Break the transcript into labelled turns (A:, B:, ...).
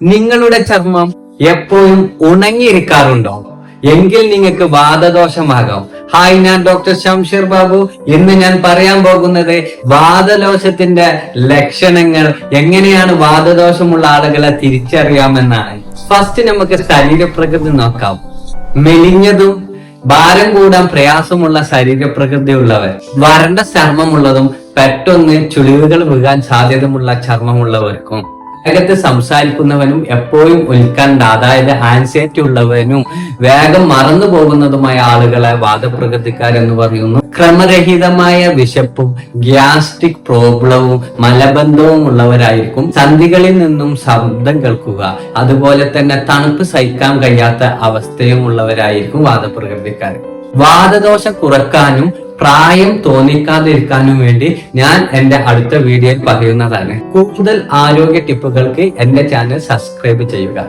A: നിങ്ങളുടെ ചർമ്മം എപ്പോഴും ഉണങ്ങിയിരിക്കാറുണ്ടോ? എങ്കിൽ നിങ്ങൾക്ക് വാതദോഷമാകാം. ഹായ്, ഞാൻ ഡോക്ടർ ശംഷീർ ബാബു. ഇന്ന് ഞാൻ പറയാൻ പോകുന്നത് വാതദോഷത്തിന്റെ ലക്ഷണങ്ങൾ, എങ്ങനെയാണ് വാതദോഷമുള്ള ആളുകളെ തിരിച്ചറിയാമെന്നാണ്. ഫസ്റ്റ് നമുക്ക് ശരീരപ്രകൃതി നോക്കാം. മെലിഞ്ഞതും ഭാരം കൂടാൻ പ്രയാസമുള്ള ശരീരപ്രകൃതി ഉള്ളവർ, വരണ്ട ചർമ്മമുള്ളതും പെട്ടെന്ന് ചുളിവുകൾ വീഴാൻ സാധ്യതയുള്ള ചർമ്മമുള്ളവർക്കും, വേഗത്ത് സംസാരിക്കുന്നവനും എപ്പോഴും ഉത്കണ്ഠ, അതായത് ആൻസൈറ്റി ഉള്ളവനും വേഗം മറന്നു പോകുന്നതുമായ ആളുകളെ വാതപ്രകൃതിക്കാരെന്ന് പറയുന്നു. ക്രമരഹിതമായ വിശപ്പും ഗ്യാസ്ട്രിക് പ്രോബ്ലവും മലബന്ധവും ഉള്ളവരായിരിക്കും. സന്ധികളിൽ നിന്നും ശബ്ദം കേൾക്കുക, അതുപോലെ തന്നെ തണുപ്പ് സഹിക്കാൻ കഴിയാത്ത അവസ്ഥയും ഉള്ളവരായിരിക്കും വാതപ്രകൃതിക്കാർ. വാതദോഷം കുറക്കാനും പ്രായം തോന്നിക്കാതിരിക്കാനും വേണ്ടി ഞാൻ എന്റെ അടുത്ത വീഡിയോയിൽ പറയുന്നതാണ്. കൂടുതൽ ആരോഗ്യ ടിപ്പുകൾക്ക് എന്റെ ചാനൽ സബ്സ്ക്രൈബ് ചെയ്യുക.